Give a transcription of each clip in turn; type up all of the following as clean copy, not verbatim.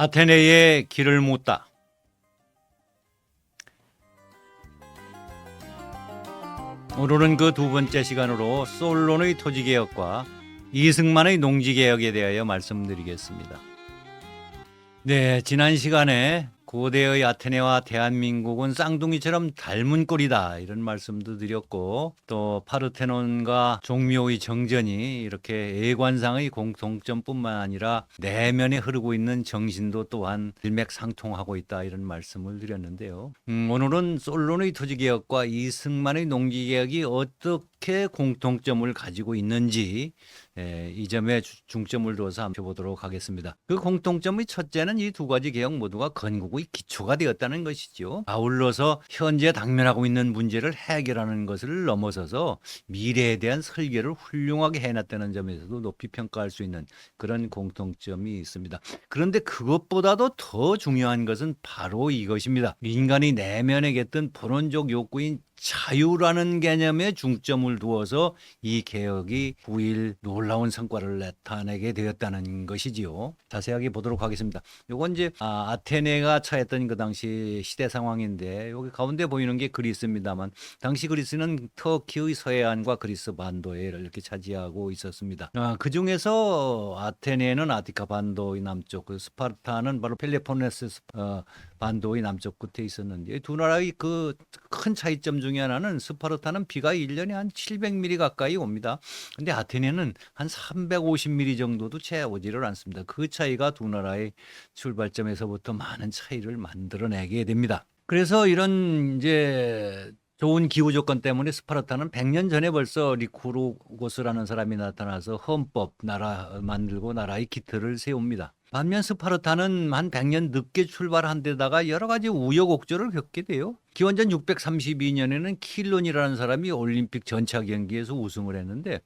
아테네의 길을 묻다. 오늘은 그 두 번째 시간으로 솔론의 토지개혁과 이승만의 농지개혁에 대하여 말씀드리겠습니다. 네, 지난 시간에 고대의 아테네와 대한민국은 쌍둥이처럼 닮은 꼴이다 이런 말씀도 드렸고, 또 파르테논과 종묘의 정전이 이렇게 애관상의 공통점뿐만 아니라 내면에 흐르고 있는 정신도 또한 일맥상통하고 있다 이런 말씀을 드렸는데요. 오늘은 솔론의 토지개혁과 이승만의 농지개혁이 어떻게 공통점을 가지고 있는지 이 점에 중점을 둬서 한번 보도록 하겠습니다. 그 공통점의 첫째는 이 두 가지 개혁 모두가 건국의 기초가 되었다는 것이죠. 아울러서 현재 당면하고 있는 문제를 해결하는 것을 넘어서서 미래에 대한 설계를 훌륭하게 해놨다는 점에서도 높이 평가할 수 있는 그런 공통점이 있습니다. 그런데 그것보다도 더 중요한 것은 바로 이것입니다. 인간이 내면에 깃든 본원적 욕구인 자유라는 개념에 중점을 두어서 이 개혁이 후일 놀라운 성과를 나타내게 되었다는 것이지요. 자세하게 보도록 하겠습니다. 요건 이제 아테네가 처했던 그 당시 시대 상황인데, 여기 가운데 보이는 게 그리스입니다만, 당시 그리스는 터키의 서해안과 그리스 반도에 이렇게 차지하고 있었습니다. 그 중에서 아테네는 아티카 반도의 남쪽, 그 스파르타는 바로 펠로폰네소 반도의 남쪽 끝에 있었는데, 두 나라의 그 큰 차이점 중에 하나는 스파르타는 비가 1년에 한 700mm 가까이 옵니다. 근데 아테네는 한 350mm 정도도 채 오지를 않습니다. 그 차이가 두 나라의 출발점에서부터 많은 차이를 만들어내게 됩니다. 그래서 이런 이제 좋은 기후 조건 때문에 스파르타는 100년 전에 벌써 리쿠르고스라는 사람이 나타나서 헌법, 나라 만들고 나라의 기틀을 세웁니다. 반면 스파르타는 한 100년 늦게 출발한 데다가 여러 가지 우여곡절을 겪게 돼요. 기원전 632년에는 킬론이라는 사람이 올림픽 전차 경기에서 우승을 했는데,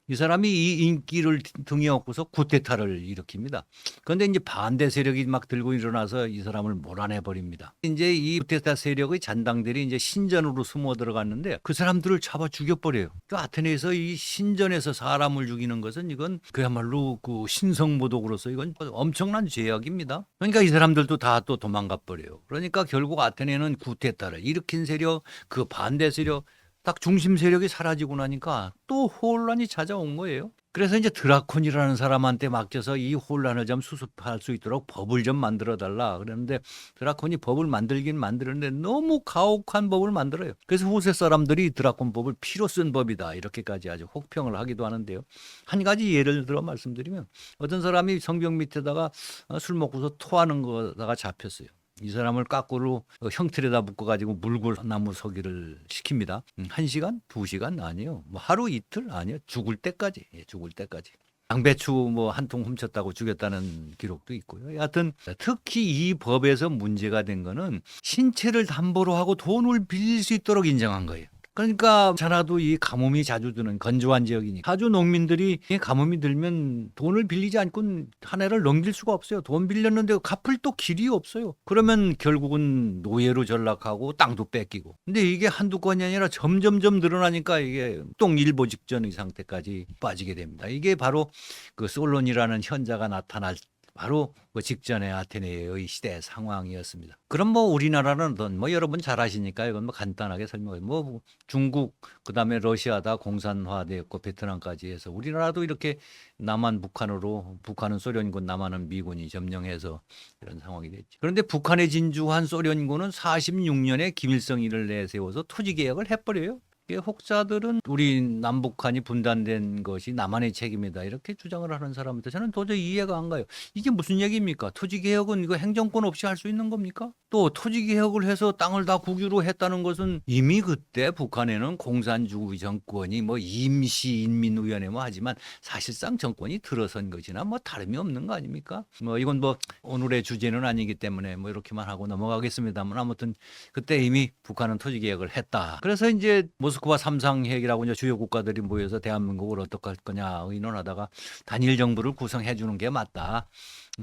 이 사람이 이 인기를 등에 업고서 쿠데타를 일으킵니다. 그런데 이제 반대 세력이 막 들고 일어나서 이 사람을 몰아내 버립니다. 이제 이 쿠데타 세력의 잔당들이 이제 신전으로 숨어 들어갔는데 그 사람들을 잡아 죽여버려요. 그 아테네에서 이 신전에서 사람을 죽이는 것은 이건 그야말로 그 신성모독으로서 이건 엄청난 죄악입니다. 그러니까 이 사람들도 다 또 도망가 버려요. 그러니까 결국 아테네는 쿠데타를 일으킨 세력, 그 반대 세력, 딱 중심 세력이 사라지고 나니까 또 혼란이 찾아온 거예요. 그래서 이제 드라콘이라는 사람한테 맡겨서 이 혼란을 좀 수습할 수 있도록 법을 좀 만들어 달라 그랬는데, 드라콘이 법을 만들긴 만드는데 너무 가혹한 법을 만들어요. 그래서 후세 사람들이 드라콘 법을 피로 쓴 법이다 이렇게까지 아주 혹평을 하기도 하는데요. 한 가지 예를 들어 말씀드리면, 어떤 사람이 성벽 밑에다가 술 먹고서 토하는 거다가 잡혔어요. 이 사람을 까꾸로 형틀에다 묶어가지고 물구나무 서기를 시킵니다. 1시간? 2시간? 아니요. 뭐 하루 이틀? 아니요. 죽을 때까지. 죽을 때까지. 양배추 뭐 한 통 훔쳤다고 죽였다는 기록도 있고요. 여하튼 특히 이 법에서 문제가 된 거는 신체를 담보로 하고 돈을 빌릴 수 있도록 인정한 거예요. 그러니까 자라도 이 가뭄이 자주 드는 건조한 지역이니까 자주 농민들이 가뭄이 들면 돈을 빌리지 않고는 한 해를 넘길 수가 없어요. 돈 빌렸는데 갚을 또 길이 없어요. 그러면 결국은 노예로 전락하고 땅도 뺏기고. 근데 이게 한두 건이 아니라 점점점 늘어나니까 이게 똥일보 직전의 상태까지 빠지게 됩니다. 이게 바로 그 솔론이라는 현자가 나타날 바로 그 직전의 아테네의 시대 상황이었습니다. 그럼 뭐 우리나라는 뭐 여러분 잘 아시니까 이건 뭐 간단하게 설명해요. 뭐 중국, 그다음에 러시아다 공산화되었고 베트남까지 해서 우리나라도 이렇게 남한 북한으로, 북한은 소련군, 남한은 미군이 점령해서 이런 상황이 됐죠. 그런데 북한에 진주한 소련군은 46년에 김일성이를 내세워서 토지개혁을 해버려요. 혹자들은 우리 남북한이 분단된 것이 남한의 책임이다 이렇게 주장을 하는 사람한테 저는 도저히 이해가 안 가요. 이게 무슨 얘기입니까? 토지개혁은 이거 행정권 없이 할 수 있는 겁니까? 또 토지개혁을 해서 땅을 다 국유로 했다는 것은 이미 그때 북한에는 공산주의 정권이 뭐 임시인민위원회 뭐 하지만 사실상 정권이 들어선 것이나 뭐 다름이 없는 거 아닙니까? 뭐 이건 뭐 오늘의 주제는 아니기 때문에 뭐 이렇게만 하고 넘어가겠습니다만, 아무튼 그때 이미 북한은 토지개혁을 했다. 그래서 이제 모스크바 삼상회의라고 이제 주요 국가들이 모여서 대한민국을 어떻게 할 거냐 의논하다가 단일 정부를 구성해 주는 게 맞다.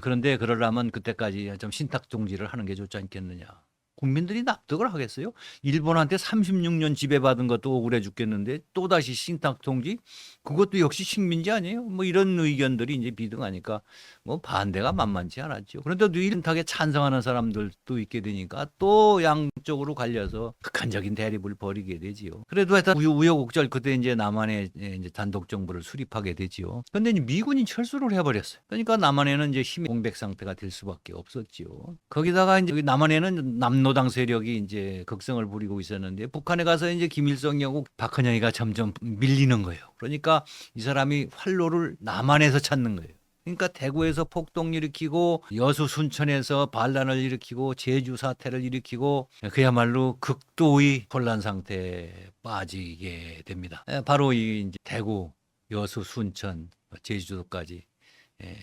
그런데 그러려면 그때까지 좀 신탁 종지를 하는 게 좋지 않겠느냐. 국민들이 납득을 하겠어요? 일본한테 36년 지배받은 것도 억울해 죽겠는데 또다시 신탁 통지? 그것도 역시 식민지 아니에요? 뭐 이런 의견들이 이제 비등하니까 뭐 반대가 만만치 않았죠. 그런데 신탁에 찬성하는 사람들도 있게 되니까 또 양쪽으로 갈려서 극한적인 대립을 벌이게 되지요. 그래도 하여튼 우여곡절 그때 이제 남한에 이제 단독 정부를 수립하게 되지요. 근데 이제 미군이 철수를 해버렸어요. 그러니까 남한에는 이제 힘의 공백 상태가 될 수밖에 없었지요. 거기다가 이제 남한에는 남노당 세력이 이제 극성을 부리고 있었는데 북한에 가서 이제 김일성하고 박헌영이가 점점 밀리는 거예요. 그러니까 이 사람이 활로를 남한에서 찾는 거예요. 그러니까 대구에서 폭동 일으키고 여수 순천에서 반란을 일으키고 제주 사태를 일으키고 그야말로 극도의 혼란 상태에 빠지게 됩니다. 바로 이 이제 대구, 여수, 순천, 제주도까지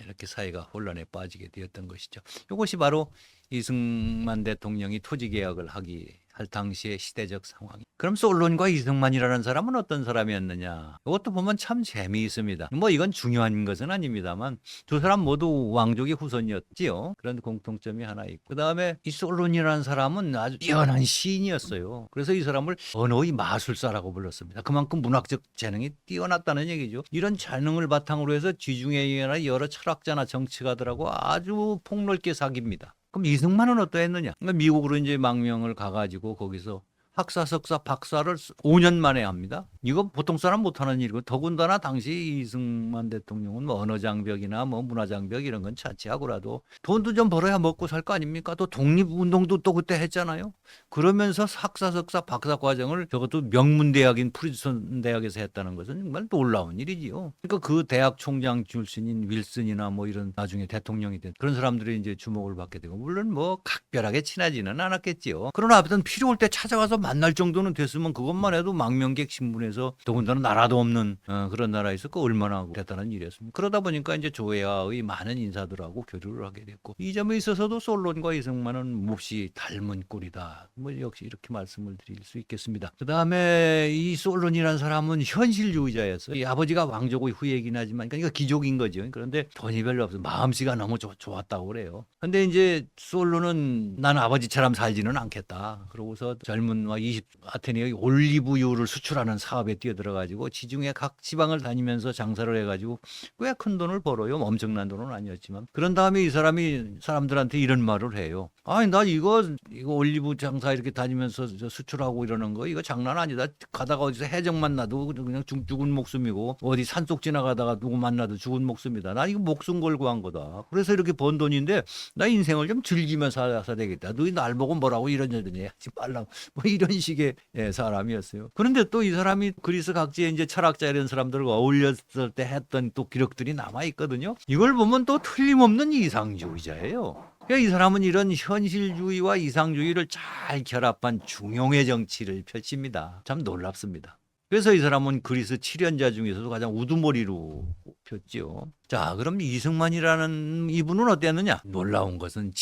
이렇게 사회가 혼란에 빠지게 되었던 것이죠. 이것이 바로 이승만 대통령이 토지개혁을 할 당시의 시대적 상황. 그럼 솔론과 이승만이라는 사람은 어떤 사람이었느냐? 이것도 보면 참 재미있습니다. 뭐 이건 중요한 것은 아닙니다만 두 사람 모두 왕족의 후손이었지요. 그런 공통점이 하나 있고 그 다음에 이 솔론이라는 사람은 아주 뛰어난 시인이었어요. 그래서 이 사람을 언어의 마술사라고 불렀습니다. 그만큼 문학적 재능이 뛰어났다는 얘기죠. 이런 재능을 바탕으로 해서 지중해나 여러 철학자나 정치가들하고 아주 폭넓게 사귀입니다. 그럼 이승만은 어떠했느냐? 미국으로 이제 망명을 가가지고 거기서 학사, 석사, 박사를 5년 만에 합니다. 이거 보통 사람 못하는 일이고 더군다나 당시 이승만 대통령은 뭐 언어 장벽이나 뭐 문화 장벽 이런 건 차치하고라도 돈도 좀 벌어야 먹고 살 거 아닙니까? 또 독립운동도 또 그때 했잖아요. 그러면서 학사, 석사, 박사 과정을 저것도 명문대학인 프리스턴 대학에서 했다는 것은 정말 놀라운 일이지요. 그러니까 그 대학 총장 출신인 윌슨이나 뭐 이런 나중에 대통령이 된 그런 사람들이 이제 주목을 받게 되고 물론 뭐 각별하게 친하지는 않았겠지요. 그러나 아무튼 필요 올 때 찾아가서 만날 정도는 됐으면 그것만 해도 망명객 신분에서 더군다나 나라도 없는 그런 나라에서 그 얼마나 대단한 일이었습니까. 그러다 보니까 이제 조회하의 많은 인사들하고 교류를 하게 됐고 이 점에 있어서도 솔론과 이승만은 몹시 닮은 꼴이다. 뭐 역시 이렇게 말씀을 드릴 수 있겠습니다. 그 다음에 이 솔론이라는 사람은 현실주의자였어요. 이 아버지가 왕족의 후예이긴 하지만 그러니까 기족인 거죠. 그런데 돈이 별로 없어요. 마음씨가 너무 좋았다고 그래요. 근데 이제 솔론은 나는 아버지처럼 살지는 않겠다. 그러고서 젊은 아테네의 올리브유를 수출하는 사업에 뛰어들어가지고 지중해 각 지방을 다니면서 장사를 해가지고 꽤 큰 돈을 벌어요. 엄청난 돈은 아니었지만. 그런 다음에 이 사람이 사람들한테 이런 말을 해요. 아니 나 이거 올리브 장사 이렇게 다니면서 수출하고 이러는 거 이거 장난 아니다. 가다가 어디서 해적 만나도 그냥 죽은 목숨이고 어디 산속 지나가다가 누구 만나도 죽은 목숨이다. 나 이거 목숨 걸고 한 거다. 그래서 이렇게 번 돈인데 나 인생을 좀 즐기면서 살아야 되겠다. 너희 날 보고 뭐라고 이러냐더니 하지 말라고 뭐 이런 식의 사람이었어요. 그런데 또 이 사람이 그리스 각지에 이제 철학자 이런 사람들과 어울렸을 때 했던 또 기록들이 남아 있거든요. 이걸 보면 또 틀림없는 이상주의자예요. 그러니까 이 사람은 이런 현실주의와 이상주의를 잘 결합한 중용의 정치를 펼칩니다. 참 놀랍습니다. 그래서 이 사람은 그리스 7연자 중에서도 가장 우두머리로 폈지요. 자, 그럼 이승만이라는 이분은 어땠느냐? 놀라운 것은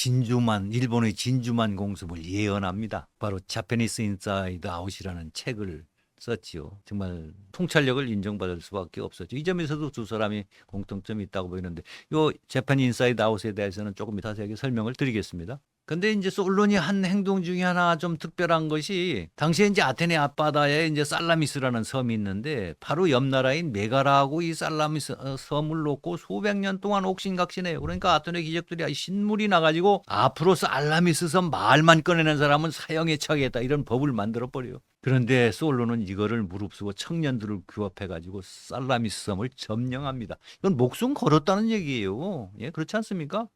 일본의 진주만 공습을 예언합니다. 바로 자페니스 인사이드 아웃이라는 책을 썼지요. 정말 통찰력을 인정받을 수밖에 없었죠. 이 점에서도 두 사람이 공통점이 있다고 보이는데 이 재팬 인사이드 아웃에 대해서는 조금 이따 자세하게 설명을 드리겠습니다. 근데 이제 솔론이 한 행동 중에 하나 좀 특별한 것이 당시에 이제 아테네 앞바다에 이제 살라미스라는 섬이 있는데 바로 옆 나라인 메가라하고 이 살라미스 섬을 놓고 수백 년 동안 옥신각신해요. 그러니까 아테네 귀족들이 신물이 나가지고 앞으로 살라미스 섬 말만 꺼내는 사람은 사형에 처하겠다 이런 법을 만들어 버려요. 그런데 솔론은 이거를 무릅쓰고 청년들을 규합해가지고 살라미스 섬을 점령합니다. 이건 목숨 걸었다는 얘기예요. 예, 그렇지 않습니까?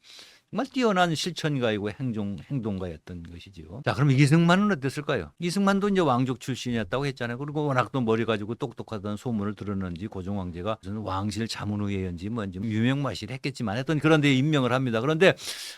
정말 뛰어난 실천가이고 행동가였던 것이지요. 자, 그럼 이승만은 어땠을까요? 이승만도 이제 왕족 출신이었다고 했잖아요. 그리고 워낙 또 머리 가지고 똑똑하다는 소문을 들었는지 고종 황제가 무슨 왕실 자문의회인지 뭔지 유명마실 했겠지만 하여튼 그런 데 임명을 합니다. 그런데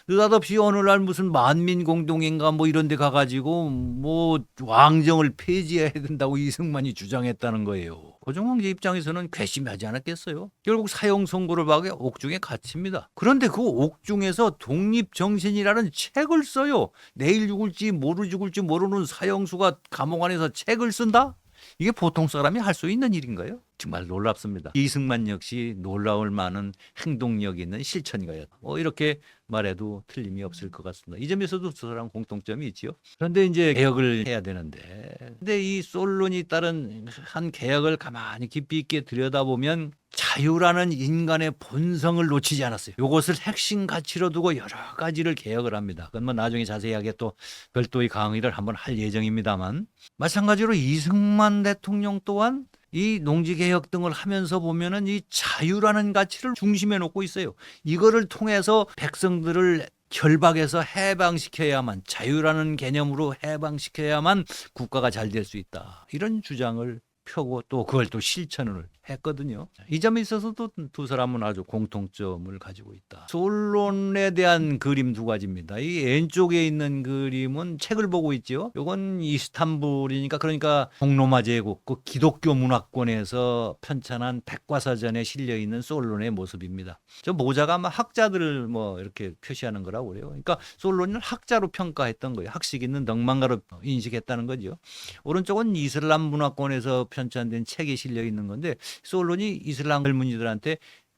느닷없이 어느 날 무슨 만민공동인가 뭐 이런 데 가가지고 뭐 왕정을 폐지해야 된다고 이승만이 주장했다는 거예요. 고종 황제 입장에서는 괘씸하지 않았겠어요? 결국 사형 선고를 받게 옥중에 갇힙니다. 그런데 그 옥중에서 독립정신이라는 책을 써요. 내일 죽을지 모르는 사형수가 감옥 안에서 책을 쓴다? 이게 보통 사람이 할 수 있는 일인가요? 정말 놀랍습니다. 이승만 역시 놀라울 만한 행동력 있는 실천가였다. 이렇게 말해도 틀림이 없을 것 같습니다. 이 점에서도 두 사람 공통점이 있지요. 그런데 이제 개혁을 해야 되는데, 근데 이 솔론이 따른 한 개혁을 가만히 깊이 있게 들여다보면 자유라는 인간의 본성을 놓치지 않았어요. 이것을 핵심 가치로 두고 여러 가지를 개혁을 합니다. 그건 뭐 나중에 자세하게 또 별도의 강의를 한번 할 예정입니다만, 마찬가지로 이승만 대통령 또한 이 농지개혁 등을 하면서 보면은 이 자유라는 가치를 중심에 놓고 있어요. 이거를 통해서 백성들을 결박해서 해방시켜야만, 자유라는 개념으로 해방시켜야만 국가가 잘 될 수 있다. 이런 주장을 펴고 또 그걸 또 실천을 했거든요. 이 점에 있어서도 두 사람은 아주 공통점을 가지고 있다. 솔론에 대한 그림 두 가지입니다. 이 왼쪽에 있는 그림은 책을 보고 있죠. 이건 이스탄불이니까, 그러니까 동로마 제국, 그 기독교 문화권에서 편찬한 백과사전에 실려 있는 솔론의 모습입니다. 저 모자가 아마 학자들을 뭐 이렇게 표시하는 거라고 그래요. 그러니까 솔론을 학자로 평가했던 거예요. 학식 있는 덕망가로 인식했다는 거죠. 오른쪽은 이슬람 문화권에서 편찬된 책이 실려 있는 건데, 솔론이 이슬람 젊은이들한테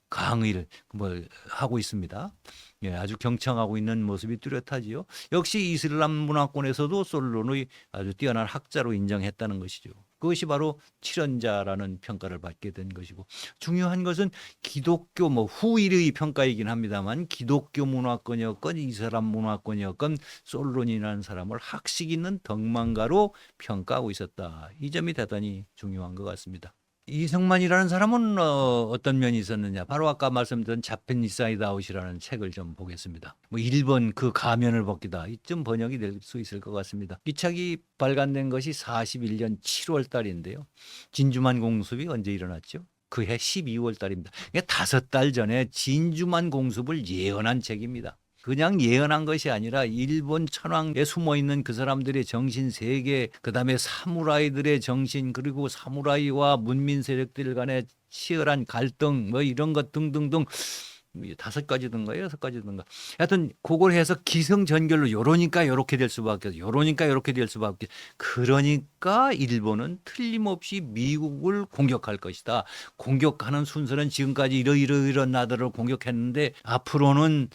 강의를 뭐 하고 있습니다. 예, 아주 경청하고 있는 모습이 뚜렷하지요. 역시 이슬람 문화권에서도 솔론의 아주 뛰어난 학자로 인정했다는 것이죠. 그것이 바로 칠연자라는 평가를 받게 된 것이고, 중요한 것은 기독교 뭐 후일의 평가이긴 합니다만, 기독교 문화권이었건 이슬람 문화권이었건 솔론이라는 사람을 학식 있는 덕망가로 평가하고 있었다. 이 점이 대단히 중요한 것 같습니다. 이승만이라는 사람은 어떤 면이 있었느냐? 바로 아까 말씀드린 자펜 인사이드 아웃이라는 책을 좀 보겠습니다. 뭐 1번 그 가면을 벗기다, 이쯤 번역이 될 수 있을 것 같습니다. 이 책이 발간된 것이 41년 7월 달인데요. 진주만 공습이 언제 일어났죠? 그해 12월 달입니다. 5달 전에 진주만 공습을 예언한 책입니다. 그냥 예언한 것이 아니라 일본 천황에 숨어있는 그 사람들의 정신 세계, 그다음에 사무라이들의 정신, 그리고 사무라이와 문민 세력들 간의 치열한 갈등 뭐 이런 것 등등등 5가지든가 6가지든가 하여튼 그걸 해서 기승전결로 요러니까 요렇게 될 수밖에, 요러니까 요렇게 될 수밖에. 그러니까 일본은 틀림없이 미국을 공격할 것이다. 공격하는 순서는 지금까지 이런 나라를 공격했는데 앞으로는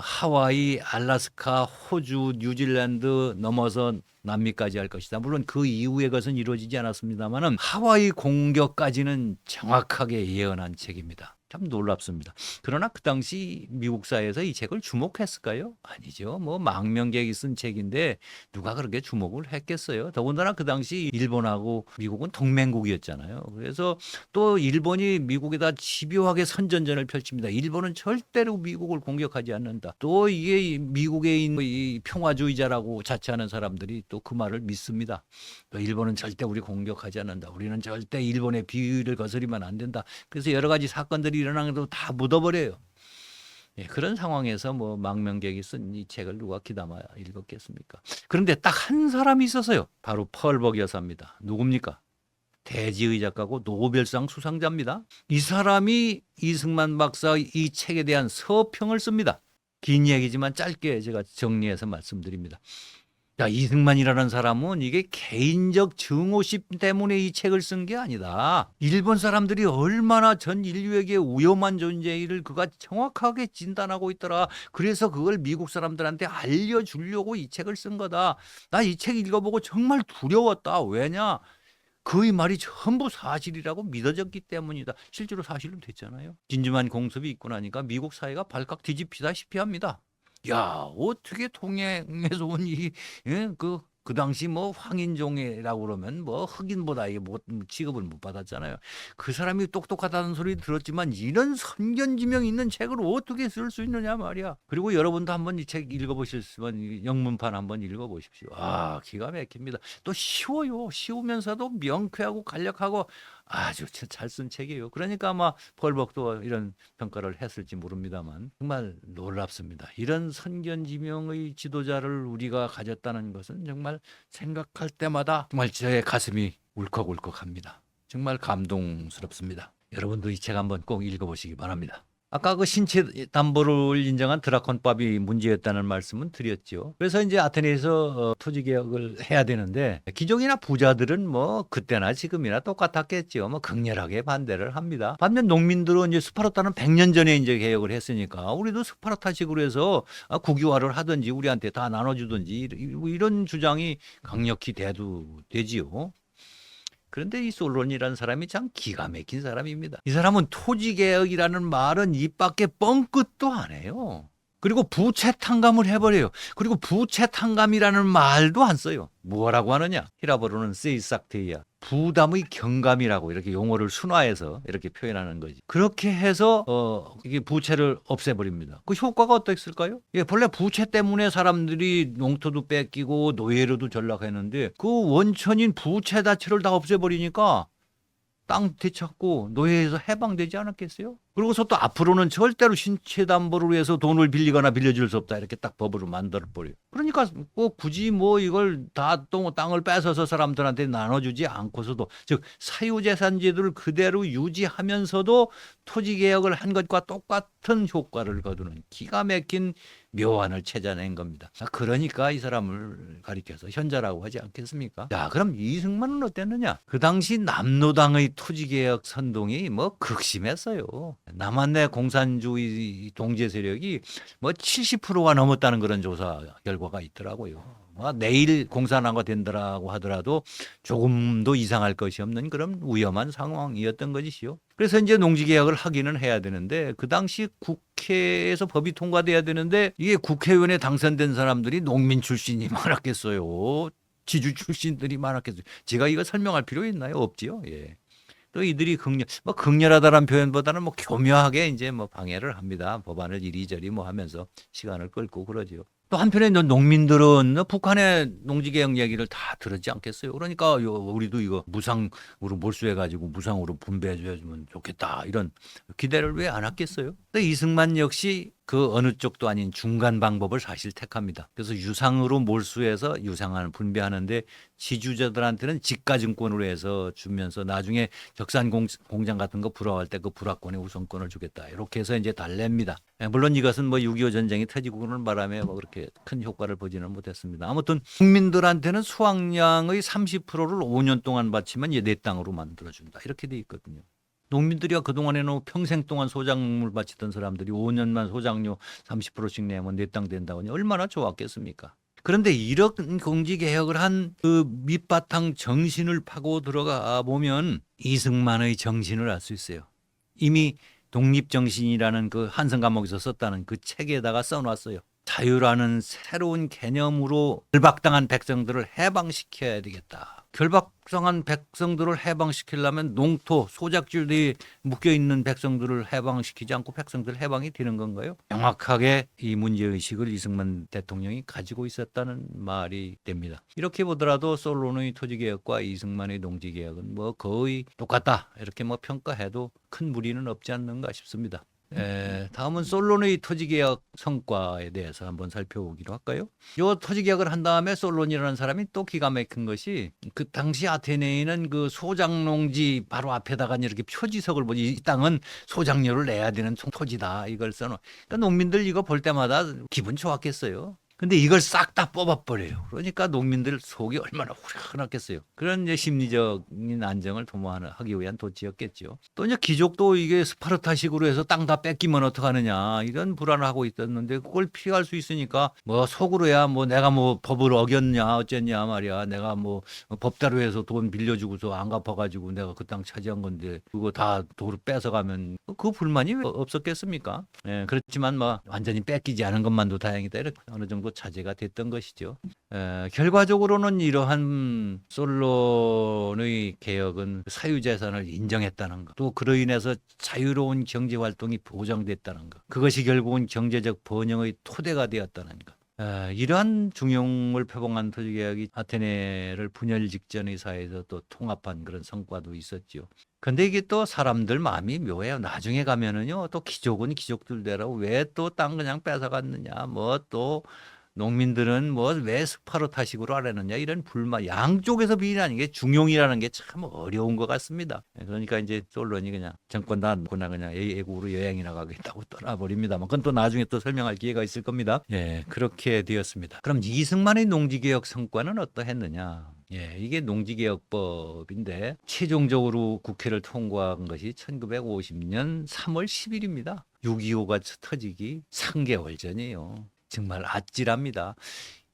하와이, 알래스카, 호주, 뉴질랜드 넘어서 남미까지 할 것이다. 물론 그 이후의 것은 이루어지지 않았습니다만은 하와이 공격까지는 정확하게 예언한 책입니다. 참 놀랍습니다. 그러나 그 당시 미국 사회에서 이 책을 주목했을까요? 아니죠. 뭐 망명객이 쓴 책인데 누가 그렇게 주목을 했겠어요. 더군다나 그 당시 일본하고 미국은 동맹국이었잖아요. 그래서 또 일본이 미국에다 집요하게 선전전을 펼칩니다. 일본은 절대로 미국을 공격하지 않는다. 또 이게 미국에 있는 이 평화주의자라고 자처하는 사람들이 또 그 말을 믿습니다. 또 일본은 절대 우리 공격하지 않는다. 우리는 절대 일본의 비위를 거스리면 안 된다. 그래서 여러 가지 사건들이 일어나는 것도 다 묻어버려요. 예, 그런 상황에서 뭐 망명객이 쓴 이 책을 누가 귀담아 읽었겠습니까? 그런데 딱 한 사람이 있었어요. 바로 펄벅 여사입니다. 누굽니까? 대지의 작가고 노벨상 수상자입니다. 이 사람이 이승만 박사 이 책에 대한 서평을 씁니다. 긴 얘기지만 짧게 제가 정리해서 말씀드립니다. 자, 이승만이라는 사람은 이게 개인적 증오심 때문에 이 책을 쓴 게 아니다. 일본 사람들이 얼마나 전 인류에게 위험한 존재를 그가 정확하게 진단하고 있더라. 그래서 그걸 미국 사람들한테 알려주려고 이 책을 쓴 거다. 나 이 책 읽어보고 정말 두려웠다. 왜냐? 그의 말이 전부 사실이라고 믿어졌기 때문이다. 실제로 사실로 됐잖아요. 진주만 공습이 있고 나니까 미국 사회가 발칵 뒤집히다시피 합니다. 야, 어떻게 통영에서 온 그 당시 뭐 황인종이라고 그러면 뭐 흑인보다 이게 못 취급을 못 받았잖아요. 그 사람이 똑똑하다는 소리 들었지만 이런 선견지명 있는 책을 어떻게 쓸 수 있느냐 말이야. 그리고 여러분도 한번 이 책 읽어보셨으면 영문판 한번 읽어보십시오. 아, 기가 막힙니다. 또 쉬워요. 쉬우면서도 명쾌하고 간략하고 아주 잘 쓴 책이에요. 그러니까 아마 펄벅도 이런 평가를 했을지 모릅니다만 정말 놀랍습니다. 이런 선견지명의 지도자를 우리가 가졌다는 것은 정말 생각할 때마다 정말 제 가슴이 울컥울컥합니다. 정말 감동스럽습니다. 여러분도 이 책 한번 꼭 읽어보시기 바랍니다. 아까 그 신체 담보를 인정한 드라콘법이 문제였다는 말씀은 드렸죠. 그래서 이제 아테네에서 토지 개혁을 해야 되는데 귀족이나 부자들은 뭐 그때나 지금이나 똑같았겠죠. 뭐 극렬하게 반대를 합니다. 반면 농민들은 이제 스파르타는 100년 전에 이제 개혁을 했으니까 우리도 스파르타식으로 해서 국유화를 하든지 우리한테 다 나눠주든지 이런 주장이 강력히 되지요. 그런데 이 솔론이라는 사람이 참 기가 막힌 사람입니다. 이 사람은 토지개혁이라는 말은 입 밖에 뻥끗도 안 해요. 그리고 부채 탕감을 해버려요. 그리고 부채 탕감이라는 말도 안 써요. 뭐라고 하느냐? 히라보로는 세이삭테이야. 부담의 경감이라고 이렇게 용어를 순화해서 이렇게 표현하는 거지. 그렇게 해서 이게 부채를 없애버립니다. 그 효과가 어땠을까요? 예, 본래 부채 때문에 사람들이 농토도 뺏기고 노예로도 전락했는데 그 원천인 부채 자체를 다 없애버리니까 땅 되찾고 노예에서 해방되지 않았겠어요? 그러고서 또 앞으로는 절대로 신체 담보를 위해서 돈을 빌리거나 빌려줄 수 없다 이렇게 딱 법으로 만들어버려요. 그러니까 꼭 굳이 뭐 이걸 다 땅을 뺏어서 사람들한테 나눠주지 않고서도 즉 사유재산제도를 그대로 유지하면서도 토지개혁을 한 것과 똑같은 효과를 거두는 기가 막힌 묘안을 찾아낸 겁니다. 그러니까 이 사람을 가리켜서 현자라고 하지 않겠습니까? 자, 그럼 이승만은 어땠느냐? 그 당시 남노당의 토지개혁 선동이 뭐 극심했어요. 남한내 공산주의 동지 세력이 뭐 70%가 넘었다는 그런 조사 결과가 있더라고요. 내일 공산화가 된다라고 하더라도 조금도 이상할 것이 없는 그런 위험한 상황이었던 것이죠. 그래서 이제 농지개혁을 하기는 해야 되는데 그 당시 국회에서 법이 통과돼야 되는데 이게 국회의원에 당선된 사람들이 농민 출신이 많았겠어요. 지주 출신들이 많았겠어요. 제가 이거 설명할 필요 있나요? 없지요. 예. 또 이들이 극렬하다라는 표현보다는 뭐 교묘하게 이제 뭐 방해를 합니다. 법안을 이리저리 뭐 하면서 시간을 끌고 그러죠. 또 한편에 농민들은 북한의 농지개혁 얘기를 다 들었지 않겠어요. 그러니까 우리도 이거 무상으로 몰수해가지고 무상으로 분배해주면 좋겠다 이런 기대를 왜 안 했겠어요. 근데 이승만 역시 그 어느 쪽도 아닌 중간 방법을 사실 택합니다. 그래서 유상으로 몰수해서 유상을 분배하는데 지주자들한테는 지가증권으로 해서 주면서 나중에 적산 공장 같은 거 불화할 때 그 불화권에 우선권을 주겠다. 이렇게 해서 이제 달랩니다. 물론 이것은 뭐 6.25 전쟁이 터지고 그러는 바람에 뭐 그렇게 큰 효과를 보지는 못했습니다. 아무튼 국민들한테는 수확량의 30%를 5년 동안 바치면 내 땅으로 만들어준다. 이렇게 돼 있거든요. 농민들이야 그동안에는 평생 동안 소작물 바치던 사람들이 5년만 소작료 30%씩 내면 내 땅 된다고 하니 얼마나 좋았겠습니까? 그런데 이런 공지개혁을 한 그 밑바탕 정신을 파고 들어가 보면 이승만의 정신을 알 수 있어요. 이미 독립정신이라는 그 한성 과목에서 썼다는 그 책에다가 써놨어요. 자유라는 새로운 개념으로 결박당한 백성들을 해방시켜야 되겠다. 결박당한 백성들을 해방시키려면 농토, 소작지대에 묶여있는 백성들을 해방시키지 않고 백성들 해방이 되는 건가요? 명확하게 이 문제의식을 이승만 대통령이 가지고 있었다는 말이 됩니다. 이렇게 보더라도 솔론의 토지개혁과 이승만의 농지개혁은 뭐 거의 똑같다. 이렇게 뭐 평가해도 큰 무리는 없지 않는가 싶습니다. 다음은 솔론의 토지개혁 성과에 대해서 한번 살펴보기로 할까요? 이 토지개혁을 한 다음에 솔론이라는 사람이 또 기가 막힌 것이 그 당시 아테네에는 그 소작농지 바로 앞에다가 이렇게 표지석을 보지 이 땅은 소작료를 내야 되는 토지다 이걸 써놓은. 그러니까 농민들 이거 볼 때마다 기분 좋았겠어요. 근데 이걸 싹 다 뽑아버려요. 그러니까 농민들 속이 얼마나 후련하겠어요. 그런 이제 심리적인 안정을 도모하기 위한 도치였겠죠. 또 이제 귀족도 이게 스파르타식으로 해서 땅 다 뺏기면 어떡하느냐 이런 불안을 하고 있었는데 그걸 피할 수 있으니까 뭐 속으로야 뭐 내가 뭐 법을 어겼냐 어쨌냐 말이야. 내가 뭐 법대로 해서 돈 빌려주고서 안 갚아가지고 내가 그 땅 차지한 건데 그거 다 도로 뺏어가면 그 불만이 왜 없었겠습니까? 예, 그렇지만 뭐 완전히 뺏기지 않은 것만도 다행이다. 이렇게 어느 정도 자제가 됐던 것이죠. 결과적으로는 이러한 솔론의 개혁은 사유재산을 인정했다는 것, 또 그로 인해서 자유로운 경제활동이 보장됐다는 것, 그것이 결국은 경제적 번영의 토대가 되었다는 것. 이러한 중용을 표방한 토지개혁이 아테네를 분열 직전의 사회에서 또 통합한 그런 성과도 있었죠. 근데 이게 또 사람들 마음이 묘해요. 나중에 가면은요, 또 귀족은 귀족들대로 왜 또 땅 그냥 뺏어갔느냐, 뭐 또 농민들은 뭐 왜 스파르타식으로 하려느냐 이런 불만 양쪽에서 비난하는 게 중용이라는 게 참 어려운 것 같습니다. 그러니까 이제 솔론이 그냥 정권 다 놓거나 그냥 애국으로 여행이나 가겠다고 떠나버립니다만 그건 또 나중에 또 설명할 기회가 있을 겁니다. 예, 그렇게 되었습니다. 그럼 이승만의 농지개혁 성과는 어떠했느냐? 예, 이게 농지개혁법인데 최종적으로 국회를 통과한 것이 1950년 3월 10일입니다. 6.25가 터지기 3개월 전이에요. 정말 아찔합니다.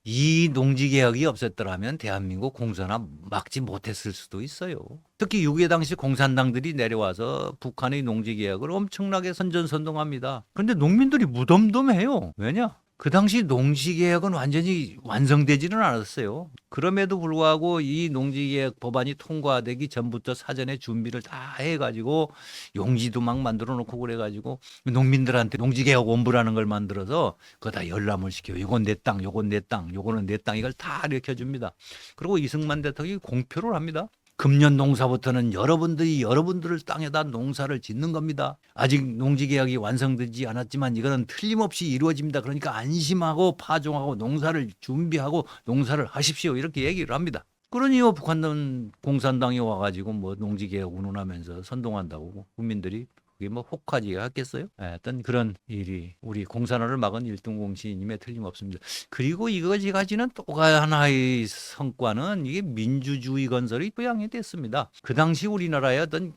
이 농지개혁이 없었더라면 대한민국 공산화 막지 못했을 수도 있어요. 특히 6.25 당시 공산당들이 내려와서 북한의 농지개혁을 엄청나게 선전선동합니다. 그런데 농민들이 무덤덤해요. 왜냐? 그 당시 농지개혁은 완전히 완성되지는 않았어요. 그럼에도 불구하고 이 농지개혁 법안이 통과되기 전부터 사전에 준비를 다 해가지고 용지도 막 만들어 놓고 그래가지고 농민들한테 농지개혁 원부라는 걸 만들어서 그거 다 열람을 시켜요. 이건 내 땅, 요건 내 땅, 요거는 내 땅 이걸 다 일으켜줍니다. 그리고 이승만 대통령이 공표를 합니다. 금년 농사부터는 여러분들의 땅에다 농사를 짓는 겁니다. 아직 농지개혁이 완성되지 않았지만 이거는 틀림없이 이루어집니다. 그러니까 안심하고 파종하고 농사를 준비하고 농사를 하십시오. 이렇게 얘기를 합니다. 그러니요 북한 공산당이 와가지고 뭐 농지개혁 운운하면서 선동한다고 국민들이 그게 뭐 혹하지가 했겠어요? 어떤 그런 일이 우리 공산화를 막은 일등공신임에 틀림없습니다. 그리고 이것이 가지는 또 하나의 성과는 이게 민주주의 건설이 토양이 됐습니다. 그 당시 우리나라에 어떤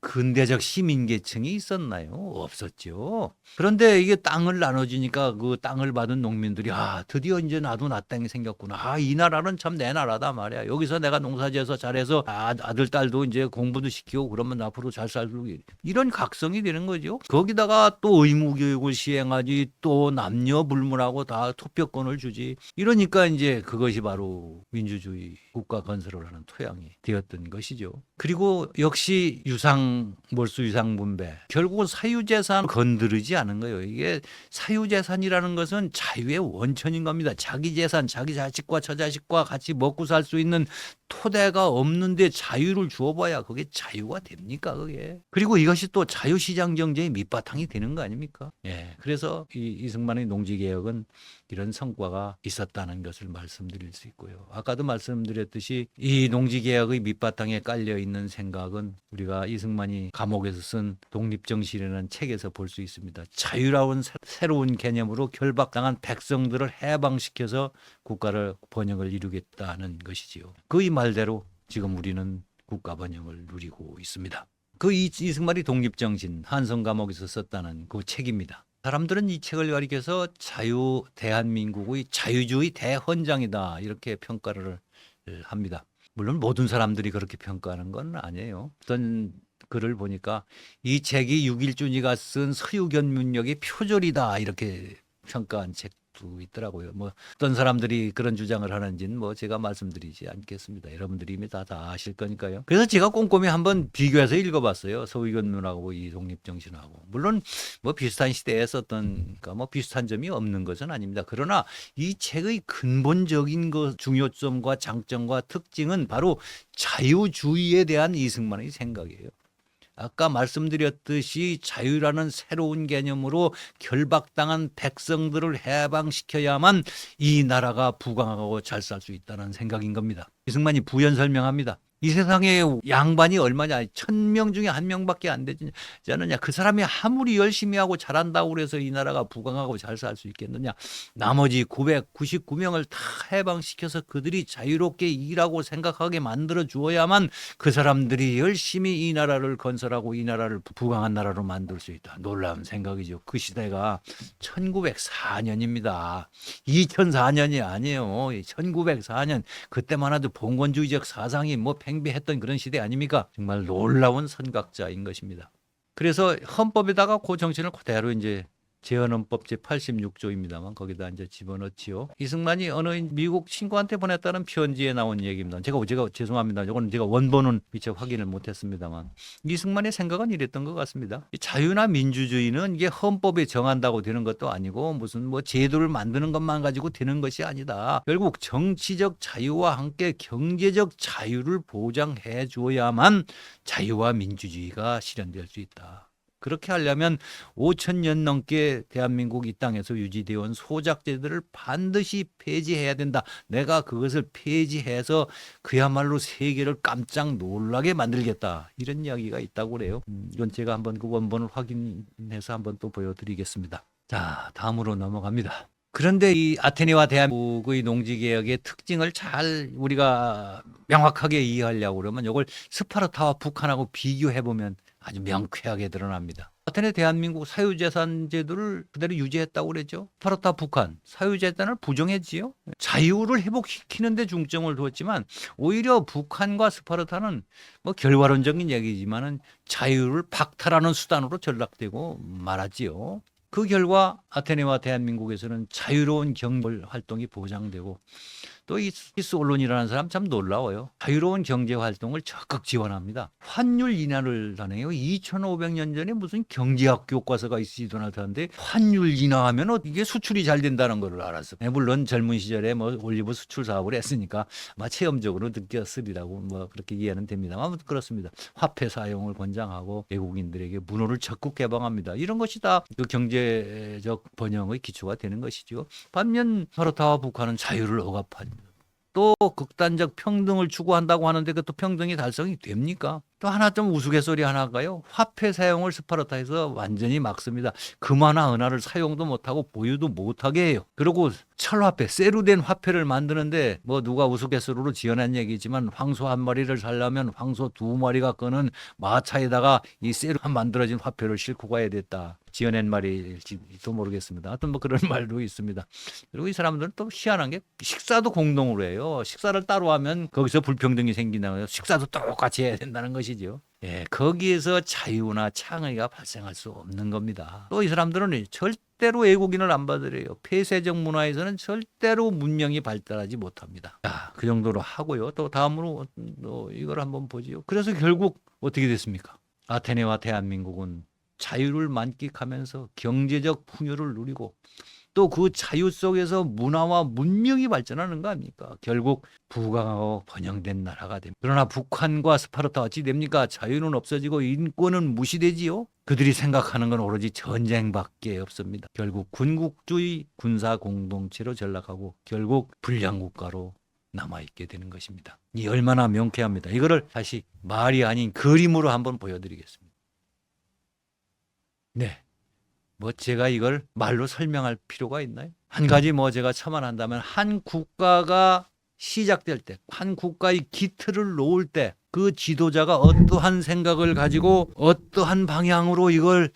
근대적 시민계층이 있었나요? 없었죠. 그런데 이게 땅을 나눠주니까 그 땅을 받은 농민들이 드디어 이제 나도 나 땅이 생겼구나. 이 나라는 참 내 나라다 말이야. 여기서 내가 농사지어서 잘해서 아들 딸도 이제 공부도 시키고 그러면 앞으로 잘 살고 이런 각성이 되는 거죠. 거기다가 또 의무교육을 시행하지 또 남녀 불문하고 다 투표권을 주지. 이러니까 이제 그것이 바로 민주주의 국가 건설을 하는 토양이 되었던 것이죠. 그리고 역시 몰수 유상 분배. 결국은 사유재산 건드리지 않은 거예요. 이게 사유재산이라는 것은 자유의 원천인 겁니다. 자기 재산, 자기 자식과 처자식과 같이 먹고 살 수 있는 토대가 없는데 자유를 주어봐야 그게 자유가 됩니까, 그게? 그리고 이것이 또 자유시장 경제의 밑바탕이 되는 거 아닙니까? 예. 그래서 이승만의 농지개혁은 이런 성과가 있었다는 것을 말씀드릴 수 있고요. 아까도 말씀드렸듯이 이 농지개혁의 밑바탕에 깔려 있는 생각은 우리가 이승만이 감옥에서 쓴 독립정신이라는 책에서 볼 수 있습니다. 자유로운 새로운 개념으로 결박당한 백성들을 해방시켜서 국가를 번영을 이루겠다는 것이지요. 그 이 말대로 지금 우리는 국가 번영을 누리고 있습니다. 그 이승만이 독립정신 한성 감옥에서 썼다는 그 책입니다. 사람들은 이 책을 가리켜서 대한민국의 자유주의 대헌장이다 이렇게 평가를 합니다. 물론 모든 사람들이 그렇게 평가하는 건 아니에요. 어떤 글을 보니까 이 책이 6.1준이가 쓴 서유견문력의 표절이다 이렇게 평가한 책도 있더라고요. 뭐 어떤 사람들이 그런 주장을 하는지는 뭐 제가 말씀드리지 않겠습니다. 여러분들이 이미 다 아실 거니까요. 그래서 제가 꼼꼼히 한번 비교해서 읽어봤어요. 서유견문하고 이 독립정신하고. 물론 뭐 비슷한 시대에 썼던 그러니까 뭐 비슷한 점이 없는 것은 아닙니다. 그러나 이 책의 근본적인 중요점과 장점과 특징은 바로 자유주의에 대한 이승만의 생각이에요. 아까 말씀드렸듯이 자유라는 새로운 개념으로 결박당한 백성들을 해방시켜야만 이 나라가 부강하고 잘 살 수 있다는 생각인 겁니다. 이승만이 부연 설명합니다. 이 세상에 양반이 얼마냐? 1000명 중에 1명밖에 안 되지 않느냐? 그 사람이 아무리 열심히 하고 잘한다고 그래서 이 나라가 부강하고 잘 살 수 있겠느냐? 나머지 999명을 다 해방시켜서 그들이 자유롭게 일하고 생각하게 만들어 주어야만 그 사람들이 열심히 이 나라를 건설하고 이 나라를 부강한 나라로 만들 수 있다. 놀라운 생각이죠. 그 시대가 1904년입니다. 2004년이 아니에요. 1904년 그때만 해도 봉건주의적 사상이 뭐 팽배했던 그런 시대 아닙니까? 정말 놀라운 선각자인 것입니다. 그래서 헌법에다가 그 정신을 그대로 이제 재헌헌법 제86조입니다만 거기다 이제 집어넣지요. 이승만이 어느 미국 친구한테 보냈다는 편지에 나온 얘기입니다. 제가 죄송합니다. 이건 제가 원본은 미처 확인을 못했습니다만 이승만의 생각은 이랬던 것 같습니다. 자유나 민주주의는 이게 헌법에 정한다고 되는 것도 아니고 무슨 뭐 제도를 만드는 것만 가지고 되는 것이 아니다. 결국 정치적 자유와 함께 경제적 자유를 보장해 주어야만 자유와 민주주의가 실현될 수 있다. 그렇게 하려면 5,000년 넘게 대한민국 이 땅에서 유지되어 온 소작제들을 반드시 폐지해야 된다. 내가 그것을 폐지해서 그야말로 세계를 깜짝 놀라게 만들겠다. 이런 이야기가 있다고 그래요. 이건 제가 한번 그 원본을 확인해서 한번 또 보여드리겠습니다. 자, 다음으로 넘어갑니다. 그런데 이 아테네와 대한민국의 농지개혁의 특징을 잘 우리가 명확하게 이해하려고 그러면 이걸 스파르타와 북한하고 비교해보면 아주 명쾌하게 드러납니다. 아테네 대한민국 사유재산 제도를 그대로 유지했다고 그랬죠. 스파르타 북한 사유재산을 부정했지요. 자유를 회복시키는 데 중점을 두었지만 오히려 북한과 스파르타는 뭐 결과론적인 얘기지만은 자유를 박탈하는 수단으로 전락되고 말았지요. 그 결과 아테네와 대한민국에서는 자유로운 경제 활동이 보장되고 또 이 스위스 언론이라는 사람 참 놀라워요. 자유로운 경제 활동을 적극 지원합니다. 환율 인하를 하네요. 2,500년 전에 무슨 경제학 교과서가 있지도 않았는데 환율 인하하면 이게 수출이 잘 된다는 걸 알았어. 물론 젊은 시절에 뭐 올리브 수출 사업을 했으니까 아마 체험적으로 느꼈으리라고 뭐 그렇게 이해는 됩니다만 아무튼 그렇습니다. 화폐 사용을 권장하고 외국인들에게 문호를 적극 개방합니다. 이런 것이 다 그 경제적 번영의 기초가 되는 것이죠. 반면 스파르타와 북한은 자유를 억압합니다. 또 극단적 평등을 추구한다고 하는데 그것도 평등이 달성이 됩니까? 또 하나 좀 우스갯소리 하나가요. 화폐 사용을 스파르타에서 완전히 막습니다. 금화나 은화를 사용도 못하고 보유도 못하게 해요. 그리고 철화폐, 쇠로 된 화폐를 만드는데 뭐 누가 우스갯소리로 지어낸 얘기지만 황소 한 마리를 살려면 황소 2마리가 끄는 마차에다가 이 쇠로 만들어진 화폐를 싣고 가야 됐다. 지어낸 말일지도 모르겠습니다. 하여튼 뭐 그런 말도 있습니다. 그리고 이 사람들은 또 희한한 게 식사도 공동으로 해요. 식사를 따로 하면 거기서 불평등이 생긴다고요. 식사도 똑같이 해야 된다는 것이죠. 예, 거기에서 자유나 창의가 발생할 수 없는 겁니다. 또 이 사람들은 절대로 외국인을 안 받으래요. 폐쇄적 문화에서는 절대로 문명이 발달하지 못합니다. 자, 그 정도로 하고요. 또 다음으로 이걸 한번 보지요. 그래서 결국 어떻게 됐습니까? 아테네와 대한민국은 자유를 만끽하면서 경제적 풍요를 누리고 또 그 자유 속에서 문화와 문명이 발전하는 거 아닙니까? 결국 부강하고 번영된 나라가 됩니다. 그러나 북한과 스파르타 어찌 됩니까? 자유는 없어지고 인권은 무시되지요. 그들이 생각하는 건 오로지 전쟁밖에 없습니다. 결국 군국주의 군사 공동체로 전락하고 결국 불량국가로 남아있게 되는 것입니다. 이 얼마나 명쾌합니다. 이거를 다시 말이 아닌 그림으로 한번 보여드리겠습니다. 네. 뭐 제가 이걸 말로 설명할 필요가 있나요? 한 가지 뭐 제가 첨언한다면 한 국가가 시작될 때, 한 국가의 기틀을 놓을 때 그 지도자가 어떠한 생각을 가지고 어떠한 방향으로 이걸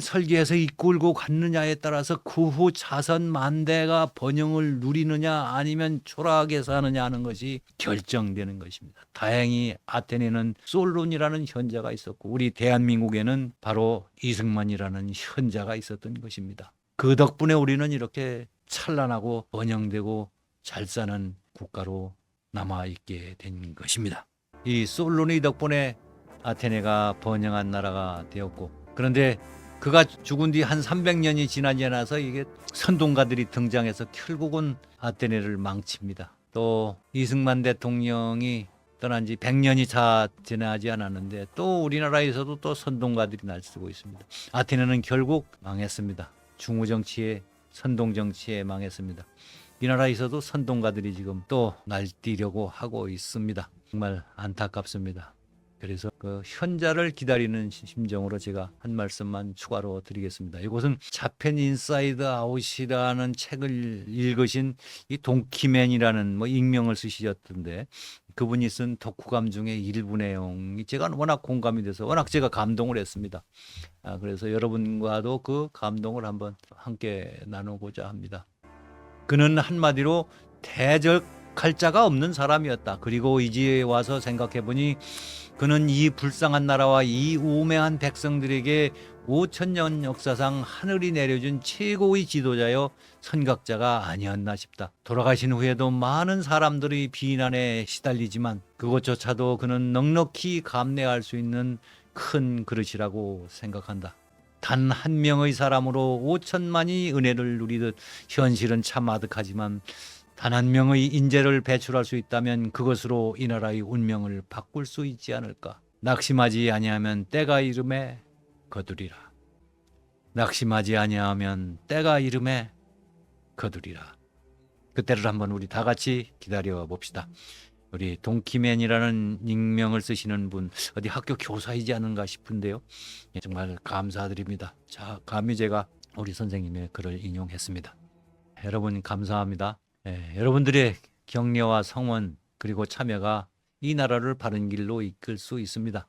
설계해서 이끌고 갔느냐에 따라서 그 후 자선 만대가 번영을 누리느냐 아니면 초라하게 사느냐 하는 것이 결정되는 것입니다. 다행히 아테네는 솔론이라는 현자가 있었고 우리 대한민국에는 바로 이승만이라는 현자가 있었던 것입니다. 그 덕분에 우리는 이렇게 찬란하고 번영되고 잘 사는 국가로 남아있게 된 것입니다. 이 솔론의 덕분에 아테네가 번영한 나라가 되었고 그런데 그가 죽은 뒤 한 300년이 지나지 않아서 이게 선동가들이 등장해서 결국은 아테네를 망칩니다. 또 이승만 대통령이 떠난 지 100년이 다 지나지 않았는데 또 우리나라에서도 또 선동가들이 날쓰고 있습니다. 아테네는 결국 망했습니다. 중후정치에 선동정치에 망했습니다. 이 나라에서도 선동가들이 지금 또 날뛰려고 하고 있습니다. 정말 안타깝습니다. 그래서 그 현자를 기다리는 심정으로 제가 한 말씀만 추가로 드리겠습니다. 이것은 자펜 인사이드 아웃이라는 책을 읽으신 이 동키맨이라는 뭐 익명을 쓰시셨던데 그분이 쓴 덕후감 중에 일부 내용이 제가 워낙 공감이 돼서 워낙 제가 감동을 했습니다. 그래서 여러분과도 그 감동을 한번 함께 나누고자 합니다. 그는 한마디로 대적할 자가 없는 사람이었다. 그리고 이제 와서 생각해보니 그는 이 불쌍한 나라와 이 우매한 백성들에게 5,000년 역사상 하늘이 내려준 최고의 지도자여 선각자가 아니었나 싶다. 돌아가신 후에도 많은 사람들이 비난에 시달리지만 그것조차도 그는 넉넉히 감내할 수 있는 큰 그릇이라고 생각한다. 단 한 명의 사람으로 5천만이 은혜를 누리듯 현실은 참 아득하지만 단 한 명의 인재를 배출할 수 있다면 그것으로 이 나라의 운명을 바꿀 수 있지 않을까. 낙심하지 아니하면 때가 이름에 거두리라. 낙심하지 아니하면 때가 이름에 거두리라. 그때를 한번 우리 다 같이 기다려 봅시다. 우리 동키맨이라는 익명을 쓰시는 분 어디 학교 교사이지 않은가 싶은데요. 예, 정말 감사드립니다. 자, 감히 제가 우리 선생님의 글을 인용했습니다. 여러분 감사합니다. 예, 여러분들의 격려와 성원 그리고 참여가 이 나라를 바른 길로 이끌 수 있습니다.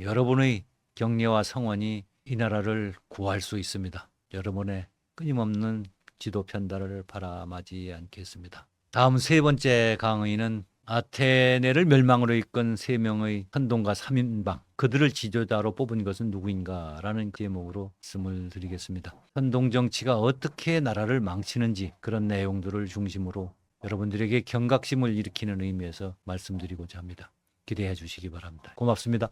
여러분의 격려와 성원이 이 나라를 구할 수 있습니다. 여러분의 끊임없는 지도 편달을 바람하지 않겠습니다. 다음 세 번째 강의는 아테네를 멸망으로 이끈 세 명의 선동가 3인방, 그들을 지도자로 뽑은 것은 누구인가 라는 제목으로 말씀을 드리겠습니다. 선동 정치가 어떻게 나라를 망치는지 그런 내용들을 중심으로 여러분들에게 경각심을 일으키는 의미에서 말씀드리고자 합니다. 기대해 주시기 바랍니다. 고맙습니다.